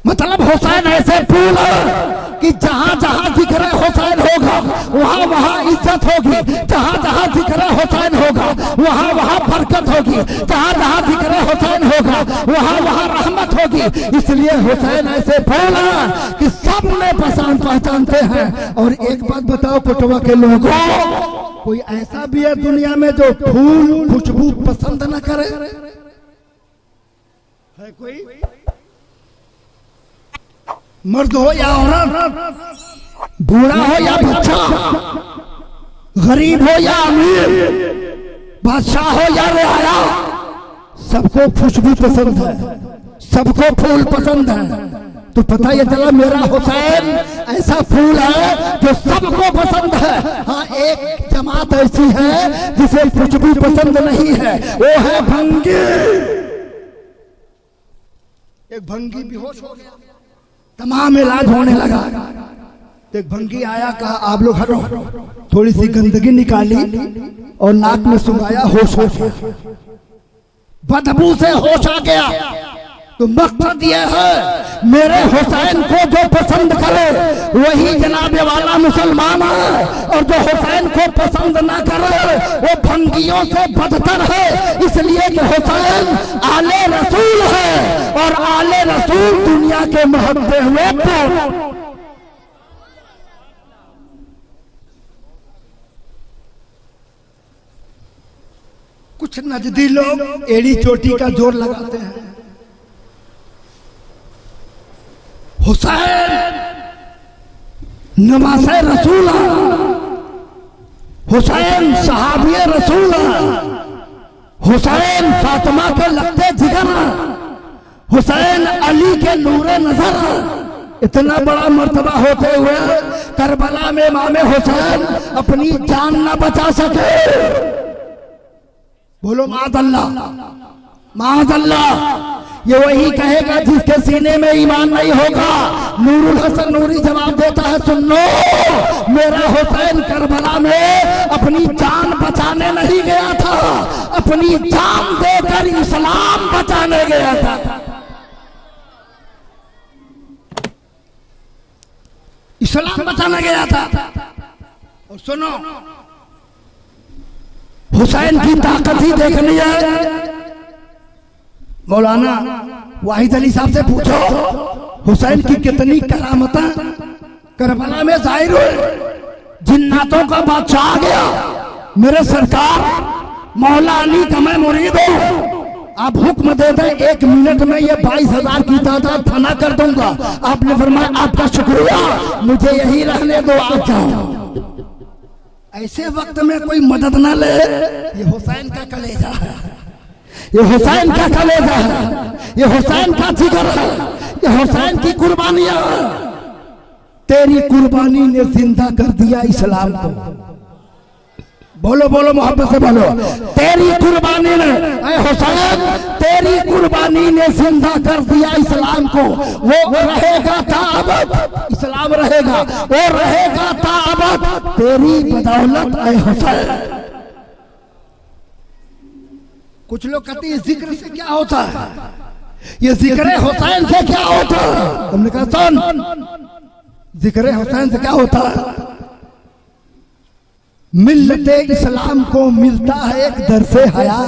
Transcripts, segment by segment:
मतलब हुसैन ऐसे फूल है कि जहां जहां जिक्र हुसैन होगा वहां वहां इज्जत होगी, जहां जहां जिक्र हुसैन होगा वहां वहां बरकत होगी, जहां जहां जिक्र हुसैन होगा वहां वहां रहमत होगी। इसलिए हुसैन ऐसे फूल है कि सब ने पहचानते हैं। और एक बात बताओ कुटुंबा के लोगों, कोई ऐसा भी है दुनिया में जो फूल खुशबू पसंद न करे? है कोई? मर्द हो या औरत, बूढ़ा हो या बच्चा, गरीब हो या अमीर, बादशाह हो या रियाया, सबको खुशबू पसंद है, सबको फूल पसंद है। तो पता ये चला मेरा हुसैन ऐसा फूल है जो सबको पसंद है। हाँ, एक जमात ऐसी है जिसे खुशबू पसंद नहीं है, वो है भंगी। एक भंगी बेहोश हो गया, तमाम इलाज होने लगा। एक भंगी आया, कहा आप लोग हटो, थोड़ी सी गंदगी निकाली और नाक में सुंघाया, होश हो गया, बदबू से होश आ गया। तो मकसद यह है मेरे हुसैन को जो पसंद करे वही जनाबे वाला मुसलमान है, और जो हुसैन को पसंद ना करे वो भंगियों से बदतर है। इसलिए कि हुसैन आले रसूल है और आले रसूल दुनिया के महबूब हुए थे। कुछ नजदी लोग एड़ी चोटी का जोर लगाते हैं। हुसैन नवासे रसूल, हुसैन सहाबी रसूल, हुसैन फातिमा के लगते जिगर, हुसैन अली के नूरे नजर। इतना बड़ा मर्तबा होते हुए करबला में इमाम हुसैन अपनी जान न बचा सके। बोलो माज़अल्लाह, माज़अल्लाह। ये वही कहेगा जिसके सीने में ईमान नहीं होगा। नूरुल हसन नूरी जवाब देता है, सुन लो, मेरा हुसैन करबला में अपनी जान बचाने नहीं गया था, अपनी जान देकर इस्लाम बचाने गया था। इस्लाम बचाने गया था। और सुनो, हुसैन की ताकत ही देखनी है। मौलाना वाहिद अली साहब से पूछो हुसैन की कितनी करामतें करबला में जाहिर हुई। जिन्नातों का बादशाह आ गया, मेरे सरकार मौला अली का मैं मुरीद हूँ, आप हुक्म दे दें 1 मिनट में ये 22,000 की तादाद फना कर दूंगा। आपने फरमाया आपका शुक्रिया, मुझे यही रहने दो, आप जाओ। ऐसे वक्त में कोई मदद ना ले, ये हुसैन का कलेजा है, ये हुसैन का कलेजा है, ये हुसैन का जिगर है, ये हुसैन की कुर्बानियां। तेरी कुर्बानी ने जिंदा कर दिया इस्लाम को। बोलो बोलो मोहब्बत से बोलो, तेरी कुर्बानी ने, ऐ हुसैन, तेरी कुर्बानी ने जिंदा कर दिया इस्लाम को। वो रहेगा ताबत, इस्लाम रहेगा, वो रहेगा ताबत तेरी बदौलत ऐ हुसैन। कुछ लोग कहते हैं जिक्र से क्या होता है, ये जिक्र हुसैन से क्या होता है? हमने कहा सुन, जिक्र हुसैन से क्या होता है? मिल्लते इस्लाम को मिलता है एक दर्से हया,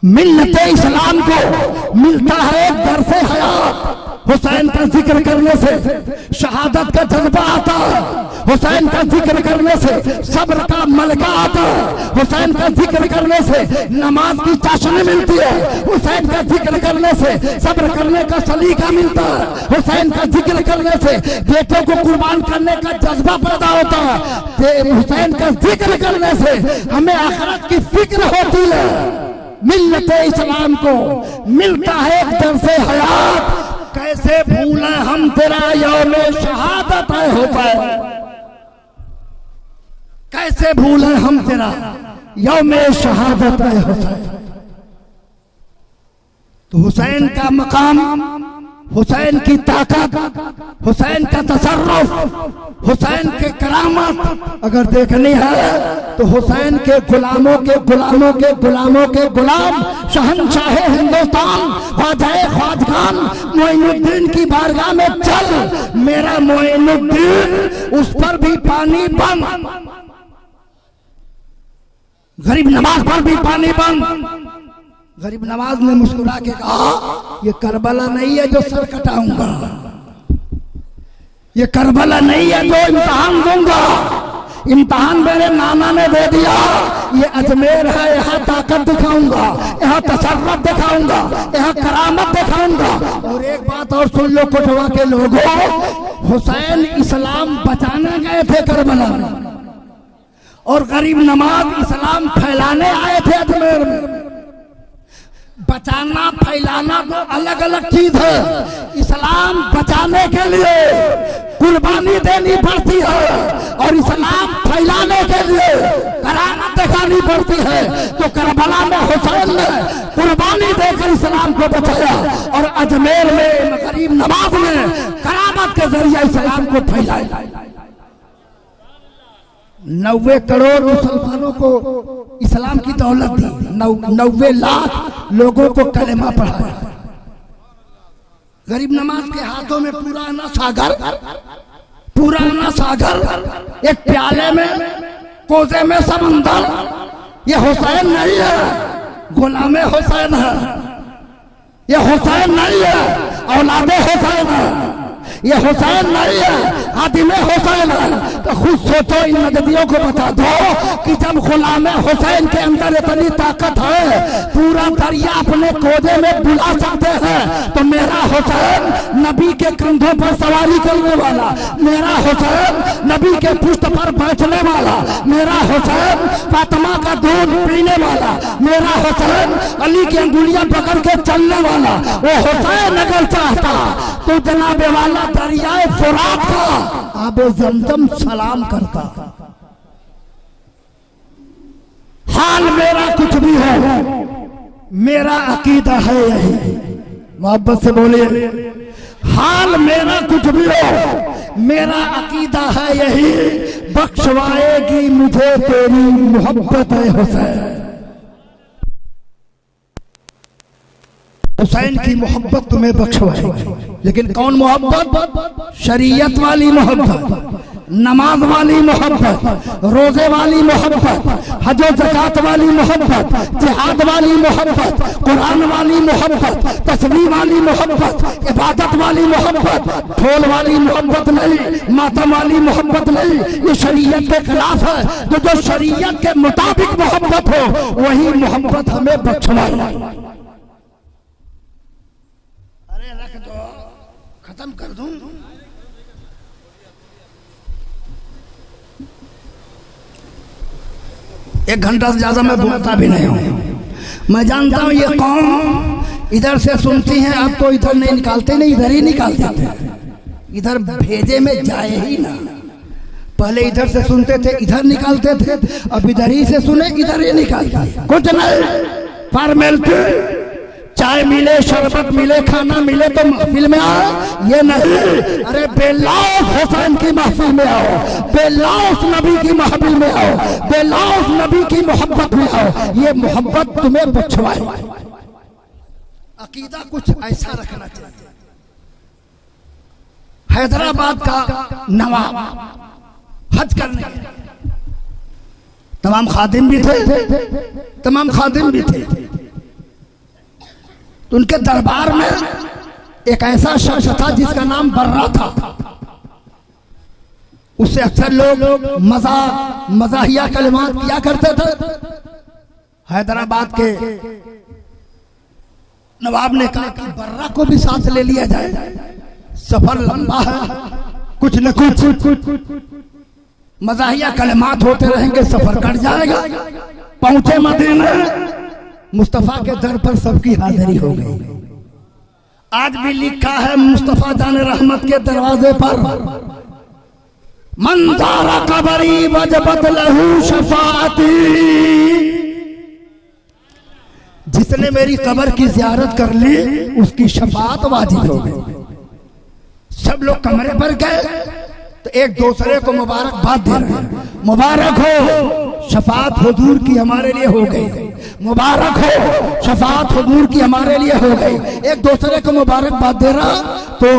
मिल्लते इस्लाम को मिलता है एक दर्से हया। हुसैन का जिक्र करने से शहादत का जज्बा आता है, हुसैन का जिक्र करने से सब्र का मलका आता है, हुसैन का जिक्र करने से नमाज की चाशनी मिलती है, हुसैन का जिक्र करने से सब्र करने का सलीका मिलता है, हुसैन का जिक्र करने से बेटों को कुर्बान करने का जज्बा पैदा होता है, हुसैन का जिक्र करने से हमें आखिरत की फिक्र होती है। मिल्लते इस्लाम को मिलता है एक दर्से हयात। कैसे भूलें हम तेरा यौमे शहादत है हुसैन, कैसे भूलें हम तेरा यौमे शहादत है हुसैन। तो हुसैन का मकाम, हुसैन की ताकत, हुसैन का तसर्रुफ, हुसैन के करामत अगर देखनी है तो हुसैन के गुलामों के गुलामों के गुलामों के गुलाम शहंशाह हिंदुस्तान ख्वाजा ख्वाजगा इंसान मोइनुद्दीन की बारगाह में चल, मेरा मोइनुद्दीन उस पर भी पानी बंद, गरीब नवाज पर भी पानी बंद। गरीब नवाज ने मुस्कुरा के कहा, ये करबला नहीं है जो सर कटाऊंगा, ये करबला नहीं है जो इम्तिहान दूंगा, इम्तिहान मेरे नाना ने दे दिया। ये अजमेर है, यहाँ ताकत दिखाऊंगा, यहाँ तसर्रुफ दिखाऊंगा, यहाँ करामत दिखाऊंगा। और एक बात और सुन लो कोटवा के लोगों, हुसैन इस्लाम बचाने गए थे करबला में, और गरीब नवाज इस्लाम फैलाने आए थे अजमेर में। बचाना फैलाना तो अलग अलग चीज है। इस्लाम बचाने के लिए कुर्बानी देनी पड़ती है, और इस्लाम फैलाने के लिए करामत दिखानी पड़ती है। तो करबला में हुसैन ने कुर्बानी देकर इस्लाम को बचाया, और अजमेर में गरीब नवाज ने करामत के जरिए इस्लाम को फैलाया। 90 करोड़ मुसलमानों को इस्लाम की दौलत दी, 90 लाख लोगों को कलेमा पढ़ाया। गरीब नवाज के हाथों में पुराना सागर, एक प्याले में कोसे में समंदर। ये हुसैन नहीं है, गुलामे हुसैन है। ये हुसैन नहीं है, औलादे हुसैन है। ये हुसैन नहीं है, आदिमे हुसैन है। तो खुद सोचो, इन नजदियों को बता दो कि जब गुलामे हुसैन के अंदर इतनी ताकत है, पूरा दरिया अपने कोजे में बुला सकते हैं, तो मेरा हुसैन नबी के कंधों पर सवारी करने वाला, मेरा हुसैन नबी के पुष्ट पर बैठने वाला, मेरा हुसैन फातिमा का दूध पीने वाला, मेरा हुसैन अली की अंगुलियां पकड़ के चलने वाला, वो हुसैन अगर चाहता तो जनाबे वाला दरियाए फुरात का आबे जमजम सलाम करता। हाल मेरा कुछ भी हो, मेरा अकीदा है यही। मोहब्बत से बोलिए, हाल मेरा कुछ भी हो, मेरा अकीदा है यही। बख्शवाएगी मुझे तेरी मोहब्बत है हुसैन। हुसैन की मोहब्बत तुम्हें बख्शवाएगी, लेकिन कौन मोहब्बत? शरीयत वाली मोहब्बत, नमाज वाली मोहब्बत, रोजे वाली मोहब्बत, हज ज़कात वाली मोहब्बत, जिहाद वाली मोहब्बत, कुरान वाली मोहब्बत, तस्बीह वाली मोहब्बत, इबादत वाली मोहब्बत, ढोल वाली मोहब्बत नहीं, मातम वाली मोहब्बत नहीं। ये शरीयत के खिलाफ है। तो जो शरीयत के मुताबिक मोहब्बत हो, वही मोहब्बत हमें बख्शवाए। खत्म कर दूं। एक घंटा से ज्यादा मैं बोलता भी नहीं हूं। मैं जानता हूं ये कौम इधर से सुनती हैं, अब तो इधर नहीं निकालते, नहीं इधर ही निकालते थे, इधर भेजे में जाए ही ना। पहले इधर से सुनते थे, इधर निकालते थे, अब इधर ही से सुने, इधर ही निकालते। कुछ नहीं, फॉर्मेलिटी, चाय मिले, शरबत मिले, खाना मिले तो महफिल में आओ, ये नहीं। अरे बेलौस हुसैन की महफिल में आओ, बेलौस नबी की महफिल में आओ, बेलौस नबी की मोहब्बत में आओ। ये मोहब्बत तुम्हें बख्शवाए। अकीदा कुछ ऐसा रखना चाहिए। हैदराबाद का नवाब हज करने तमाम खादिम भी थे, तो उनके दरबार में एक ऐसा शख्स था जिसका नाम बर्रा था। उससे अक्सर लोग मजाहिया कलिमात किया करते थे। हैदराबाद के नवाब ने कहा कि बर्रा को भी साथ ले लिया जाए, सफर लंबा है, कुछ न कुछ मजाहिया कलिमात होते रहेंगे, सफर कट जाएगा। पहुंचे मदीना, मुस्तफा के दर पर सबकी हाजिरी हो गई। आज भी लिखा है मुस्तफा जान रहमत के दरवाजे पर, मन दारा कबरी वजबत लहू शफाअती। जिसने मेरी कब्र की जियारत कर ली, उसकी शफाअत वाजिब हो गई। सब लोग कमरे पर गए तो एक दूसरे को मुबारकबाद दे रहे हैं, मुबारक हो, शफाअत हुजूर की हमारे लिए हो गई। मुबारक हो, शफाअत हुजूर की हमारे लिए हो गई। एक दूसरे को मुबारकबाद दे रहा तो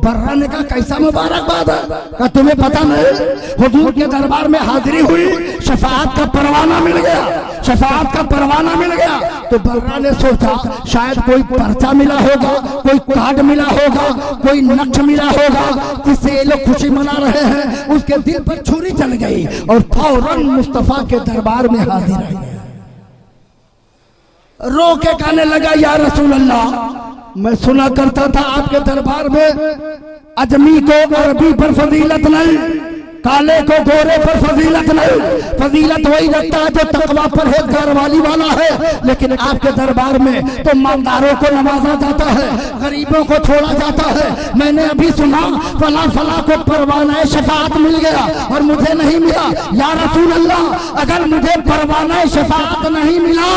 बर्रा ने कहा कैसा मुबारकबाद है? क्या तुम्हें पता नहीं? हुजूर के दरबार में हाजिरी हुई, शफाअत का परवाना मिल गया, शफाअत का परवाना मिल गया। तो बर्रा ने सोचा शायद कोई पर्चा मिला होगा, कोई कार्ड मिला होगा, कोई नक्श मिला होगा, जिससे ये लोग खुशी मना रहे हैं। उसके दिल पर छुरी चल गई और फौरन मुस्तफा के दरबार में हाजिर हो गया। रो के कहने लगा या रसूल अल्लाह, मैं सुना करता था आपके दरबार में अजमी को अरबी पर फजीलत नहीं, काले को गोरे पर फजीलत नहीं, फजीलत वही रखता है जो तकवा परहेजगार वाली वाला है। लेकिन आपके दरबार में तो मालदारों को नवाजा जाता है, गरीबों को छोड़ा जाता है। मैंने अभी सुना फला फला को परवाना शफाअत मिल गया और मुझे नहीं मिला। या रसूल अल्लाह, अगर मुझे परवाना शफाअत नहीं मिला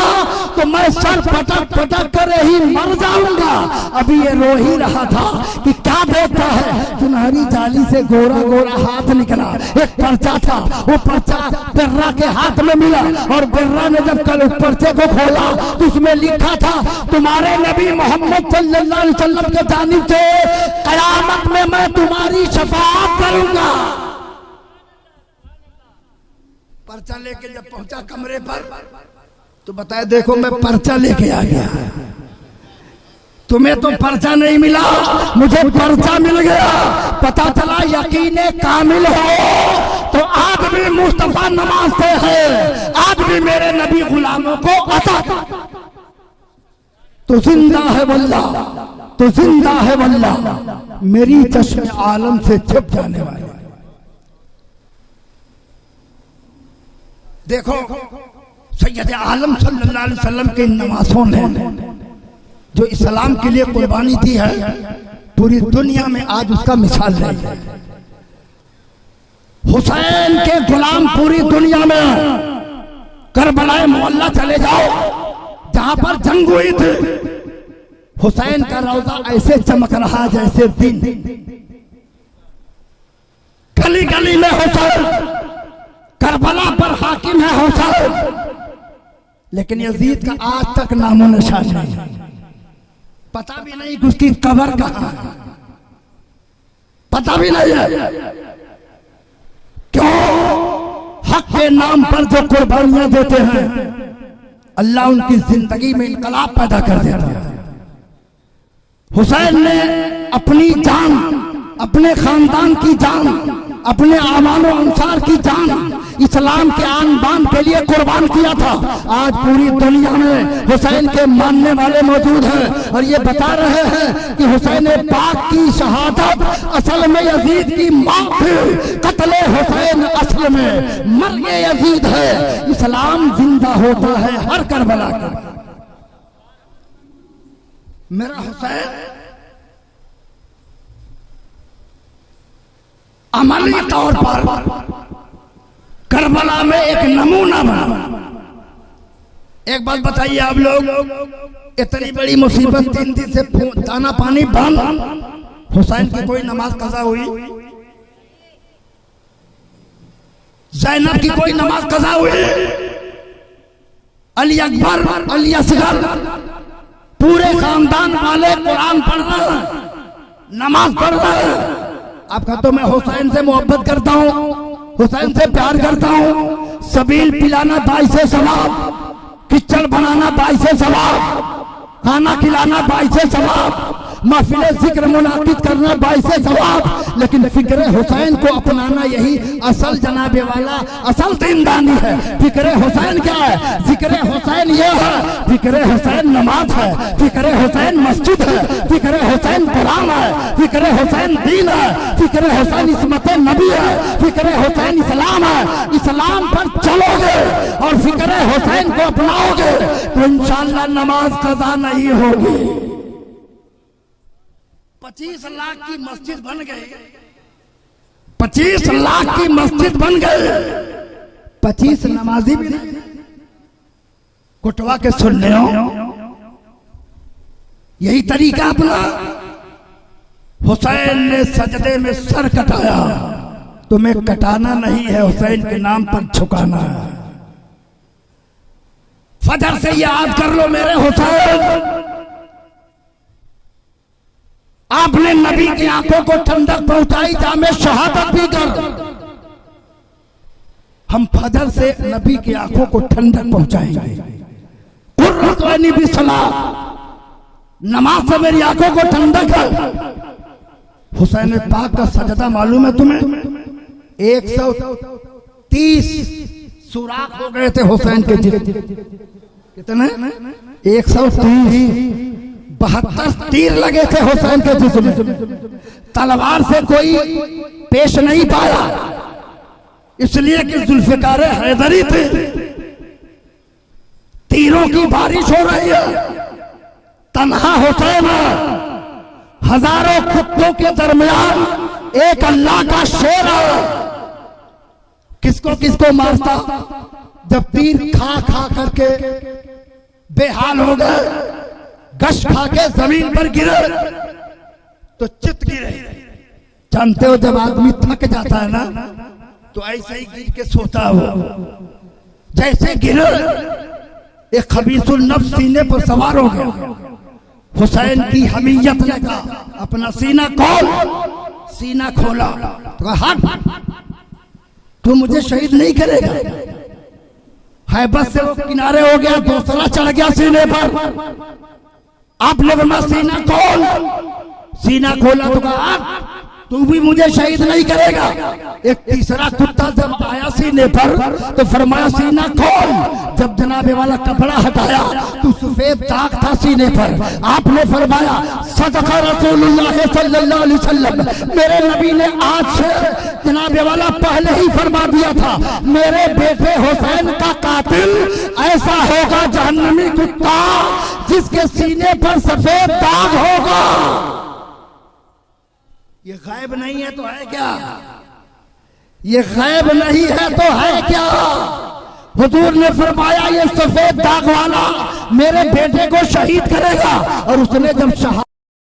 तो मैं सर पटक पटक कर ही मर जाऊंगा। अभी ये रो ही रहा था कि क्या देखता है, सुनहरी जाली से गोरा गोरा हाथ निकला, एक पर्चा था, वो पर्चा बिर्रा के हाथ में मिला और बिर्रा ने जब कल उस पर्चे को खोला तो उसमें लिखा था तुम्हारे नबी मोहम्मद सल्लल्लाहु अलैहि वसल्लम के जानिब से कयामत में मैं तुम्हारी शफाअत करूंगा। पर्चा लेके जब पहुंचा कमरे पर तो बताया देखो मैं पर्चा लेके आ गया, तुम्हें तो पर्चा नहीं मिला, मुझे पर्चा मिल गया। पता चला यकीने कामिल हो तो आज भी मुस्तफा नमाज़ते हैं, आज भी मेरे नबी गुलामों को अता तो जिंदा है वल्लाह, तो जिंदा है वल्लाह, मेरी चश्मे आलम से छिप जाने वाले। देखो सैयद आलम सल्लल्लाहु अलैहि वसल्लम के नमाज़ों ने जो इस्लाम के लिए कुर्बानी दी है, पूरी दुनिया में आज उसका मिसाल नहीं है। हुसैन के गुलाम पूरी दुनिया में, करबला मोहल्ला चले जाओ जहां पर जंग हुई थी, हुसैन का रौजा ऐसे चमक रहा जैसे दिन, गली गली में हुसैन, करबला पर हाकिम है हुसैन, लेकिन यजीद का आज तक नामो निशान नहीं है। पता भी नहीं कि उसकी कब्र कहां है, पता भी नहीं है। क्यों? हक के नाम पर जो कुर्बानियां देते हैं अल्लाह उनकी जिंदगी में इनकलाब पैदा कर देता है। हुसैन ने अपनी जान, अपने खानदान की जान, अपने आवानो अंसार की जान इस्लाम के आन बान के लिए कुर्बान किया था। आज पूरी दुनिया में हुसैन के मानने वाले मौजूद हैं और ये बता रहे हैं कि हुसैन पाक की शहादत असल में यजीद की मौत थी, कत्ले हुसैन असल में मर्गे यजीद है। इस्लाम जिंदा होता है हर करबला का। मेरा हुसैन अमली तौर पर करबला में एक नमूना बना। एक बात बताइए आप लोग, इतनी बड़ी मुसीबत 3 दिन से दाना पानी बंद, हुसैन की कोई नमाज कज़ा हुई? ज़ैनब की कोई नमाज कज़ा हुई? अली अकबर, अली असगर, पूरे खानदान वाले कुरान पढ़ रहे हैं, नमाज पढ़ रहे हैं। आप कहते हो मैं हुसैन से मोहब्बत करता हूं, हुसैन से प्यार करता हूं। सबील पिलाना 22 सवाब, किचड़ बनाना 22 सवाब, खाना खिलाना 22 सवाब, महफिले जिक्र मुनाकिद करना 22 सवाब। लेकिन फिक्र हुसैन को अपनाना यही असल जनाबे वाला असल दीनदानी है। फिक्र हुसैन क्या है? जिक्र हुसैन ये है, फिक्र हुसैन नमाज है, फिक्र हुसैन मस्जिद है, फिक्र हुसैन कुरान है, फिक्र हुसैन दीन है, फिक्र हुसैन इस्मत नबी है, फिक्र हुसैन इस्लाम है। इस्लाम पर चलोगे और फिक्र हुसैन को अपनाओगे तो इंशाअल्लाह नमाज कज़ा नहीं होगी। 25 लाख की मस्जिद बन गई, 25 लाख की मस्जिद बन गई, 25 नमाजी भी नहीं। कुटवा के सुनने हो, यही तरीका अपना। हुसैन ने सजदे में सर कटाया, तुम्हें कटाना नहीं है, हुसैन के नाम पर झुकाना है। फजर से याद कर लो मेरे हुसैन, आपने नबी की आंखों को ठंडक पहुंचाई, जामे शहादत भी कर। हम फजर से नबी की आंखों को ठंडक पहुंचाएंगे। कुर्रतुनी भी सलाह, नमाज से मेरी आंखों को ठंडक है। हुसैन पाक का सजदा मालूम है तुम्हें? 130 सुराख हो गए थे हुसैन के जिस्म। कितने? 130। 72 तीर लगे थे हुसैन के जिस्म में। तलवार से कोई पेश नहीं पाया, इसलिए कि जुल्फिकार हैदरी थे। तीरों की बारिश हो रही है, तन्हा हुसैन हजारों कुत्तों के दरमियान एक अल्लाह का शेर है। किसको किसको मारता? जब तीर खा खा करके बेहाल हो गए, गश खा के जमीन पर गिरे तो चित गिरे। जानते हो जब आदमी थक जाता है ना तो ऐसे ही गिर के सोता हो। जैसे गिरे एक खबीसुल नफ्स सीने पर सवार हो गया। हुसैन की हमीयत ने कहा अपना सीना खोल। सीना खोला तो कहा हट, तू मुझे शहीद नहीं करेगा। हैबत से वो किनारे हो गया, दूसरा चढ़ गया सीने पर। आपने फरमाया सीना खोल। सीना खोला तो कहा हट, तू भी मुझे शहीद नहीं करेगा। एक तीसरा कुत्ता जब आया सीने पर तो फरमाया सीना खोल। जब जनाबे वाला कपड़ा हटाया तो सफेद दाग था सीने पर। आपने फरमाया सदका रसूलुल्लाह सल्लल्लाहु अलैहि वसल्लम, मेरे नबी ने आज से जनाबे वाला पहले ही फरमा दिया था, मेरे बेटे हुसैन का कातिल ऐसा होगा जहन्नमी कुत्ता जिसके सीने पर सफेद दाग होगा। ये गैब नहीं है तो है क्या? ये गैब नहीं है तो है क्या? हुजूर ने फरमाया ये सफेद दाग वाला मेरे बेटे को शहीद करेगा। और उसने जब शहादत